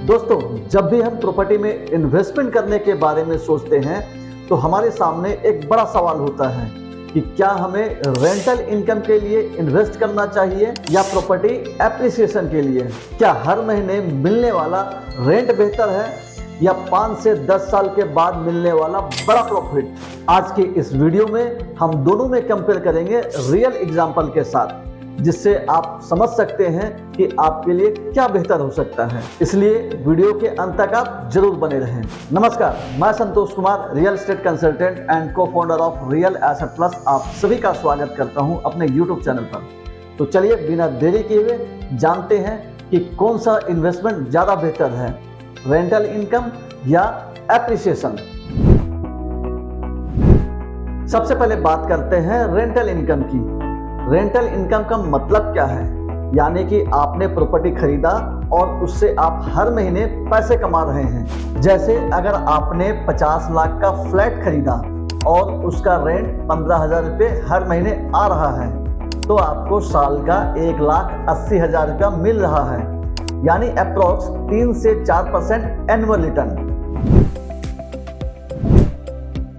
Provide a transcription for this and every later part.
दोस्तों, जब भी हम प्रॉपर्टी में इन्वेस्टमेंट करने के बारे में सोचते हैं तो हमारे सामने एक बड़ा सवाल होता है कि क्या हमें रेंटल इनकम के लिए इन्वेस्ट करना चाहिए या प्रॉपर्टी एप्रिसिएशन के लिए। क्या हर महीने मिलने वाला रेंट बेहतर है या 5 से 10 साल के बाद मिलने वाला बड़ा प्रॉफिट। आज की इस वीडियो में हम दोनों में कंपेयर करेंगे रियल एग्जांपल के साथ, जिससे आप समझ सकते हैं कि आपके लिए क्या बेहतर हो सकता है। इसलिए वीडियो के अंत तक आप जरूर बने रहें। नमस्कार, मैं Santosh Kumar, real estate consultant and co founder of real asset plus आप सभी का स्वागत करता हूं अपने यूट्यूब चैनल पर। तो चलिए बिना देरी किए हुए जानते हैं कि कौन सा इन्वेस्टमेंट ज़्यादा बेहतर है, रेंटल इनकम या एप्रिसिएशन। सबसे पहले बात करते हैं रेंटल इनकम की। रेंटल इनकम का मतलब क्या है, यानी कि आपने प्रॉपर्टी खरीदा और उससे आप हर महीने पैसे कमा रहे हैं। जैसे अगर आपने 50 लाख का फ्लैट खरीदा और उसका रेंट 15,000 रुपये हर महीने आ रहा है, तो आपको साल का 1,80,000 रुपया मिल रहा है, यानी अप्रोक्स 3 से 4% एनुअल रिटर्न।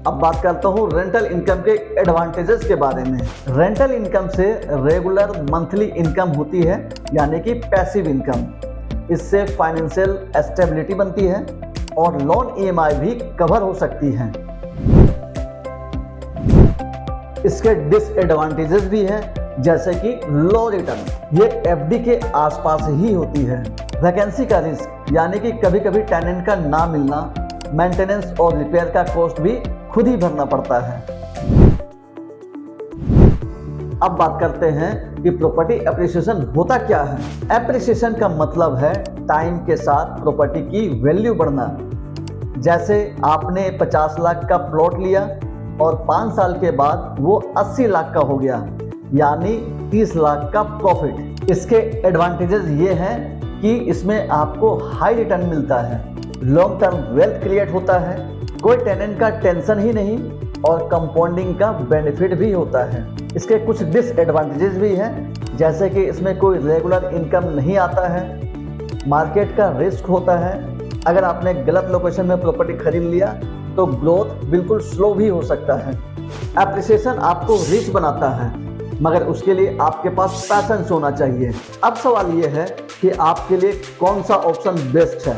अब बात करता हूँ रेंटल इनकम के एडवांटेजेस के बारे में। रेंटल इनकम से रेगुलर मंथली इनकम होती है, यानी कि पैसिव इनकम। इससे फाइनेंशियल स्टेबिलिटी बनती है और लोन EMI भी कवर हो सकती हैं। इसके डिसएडवांटेजेस भी हैं, जैसे कि लो रिटर्न। ये FD के आसपास ही होती है। वैकेंसी का रिस्क, यानी कि कभी कभी टेनेंट का ना मिलना, मेंटेनेंस और रिपेयर का कॉस्ट भी खुद ही भरना पड़ता है। अब बात करते हैं कि प्रॉपर्टी एप्रिसिएशन होता क्या है। एप्रिसिएशन का मतलब है टाइम के साथ प्रॉपर्टी की वैल्यू बढ़ना। जैसे आपने 50 लाख का प्लॉट लिया और 5 साल के बाद वो 80 लाख का हो गया, यानी 30 लाख का प्रॉफिट। इसके एडवांटेजेस ये हैं कि इसमें आपको हाई रिटर्न मिलता है, लॉन्ग टर्म वेल्थ क्रिएट होता है, कोई टेनेंट का टेंशन ही नहीं और कंपाउंडिंग का बेनिफिट भी होता है। इसके कुछ डिसएडवांटेजेस भी हैं, जैसे कि इसमें कोई रेगुलर इनकम नहीं आता है, मार्केट का रिस्क होता है। अगर आपने गलत लोकेशन में प्रॉपर्टी खरीद लिया तो ग्रोथ बिल्कुल स्लो भी हो सकता है। एप्रिसिएशन आपको रिच बनाता है, मगर उसके लिए आपके पास पैशंस होना चाहिए। अब सवाल ये है कि आपके लिए कौन सा ऑप्शन बेस्ट है।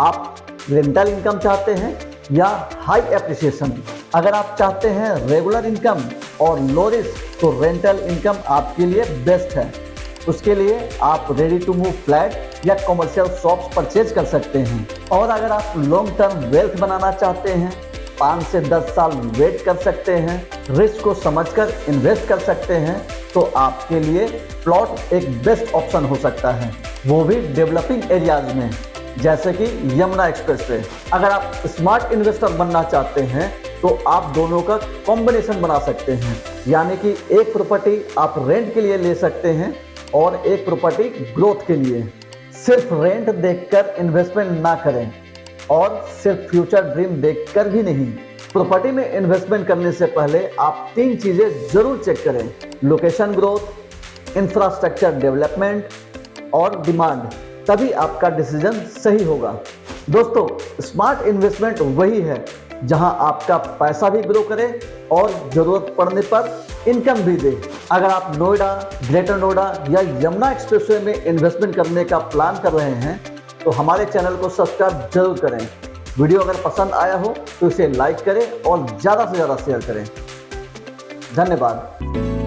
आप रेंटल इनकम चाहते हैं या हाई एप्रिसिएशन। अगर आप चाहते हैं रेगुलर इनकम और लो रिस्क, तो रेंटल इनकम आपके लिए बेस्ट है। उसके लिए आप रेडी टू मूव फ्लैट या कमर्शियल शॉप्स परचेज कर सकते हैं। और अगर आप लॉन्ग टर्म वेल्थ बनाना चाहते हैं, 5 से 10 साल वेट कर सकते हैं, रिस्क को समझकर इन्वेस्ट कर सकते हैं, तो आपके लिए प्लॉट एक बेस्ट ऑप्शन हो सकता है, वो भी डेवलपिंग एरियाज में, जैसे कि यमुना एक्सप्रेसवे। अगर आप स्मार्ट इन्वेस्टर बनना चाहते हैं तो आप दोनों का कॉम्बिनेशन बना सकते हैं, यानी कि एक प्रॉपर्टी आप रेंट के लिए ले सकते हैं और एक प्रॉपर्टी ग्रोथ के लिए। सिर्फ रेंट देखकर इन्वेस्टमेंट ना करें और सिर्फ फ्यूचर ड्रीम देखकर भी नहीं। प्रॉपर्टी में इन्वेस्टमेंट करने से पहले आप 3 चीज़ें जरूर चेक करें: लोकेशन ग्रोथ, इंफ्रास्ट्रक्चर डेवलपमेंट और डिमांड। तभी आपका डिसीजन सही होगा। दोस्तों, स्मार्ट इन्वेस्टमेंट वही है जहां आपका पैसा भी ग्रो करे और जरूरत पड़ने पर इनकम भी दे। अगर आप नोएडा, ग्रेटर नोएडा या यमुना एक्सप्रेसवे में इन्वेस्टमेंट करने का प्लान कर रहे हैं तो हमारे चैनल को सब्सक्राइब जरूर करें। वीडियो अगर पसंद आया हो तो इसे लाइक करें और ज़्यादा से ज़्यादा शेयर करें। धन्यवाद।